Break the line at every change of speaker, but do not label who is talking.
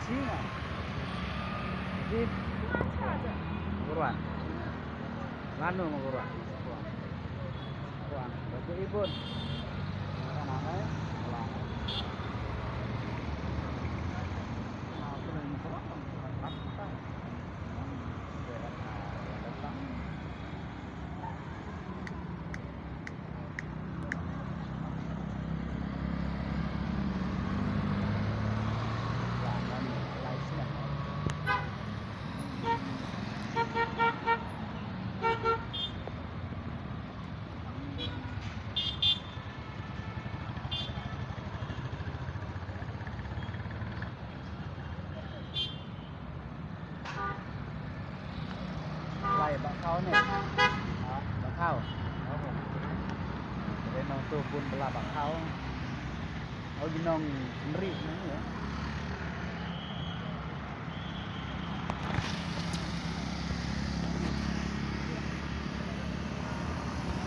singa. Di Guruan. Lanu mau guruan. Guruan. Bagi ibun. Kan angai. Ulang. Nah, aku lagi pulang. Patah. Datang. Lai bak kau ni. Bak kau. Jadi nong tu pun belah bak kau. Oh ginong neri ni ya.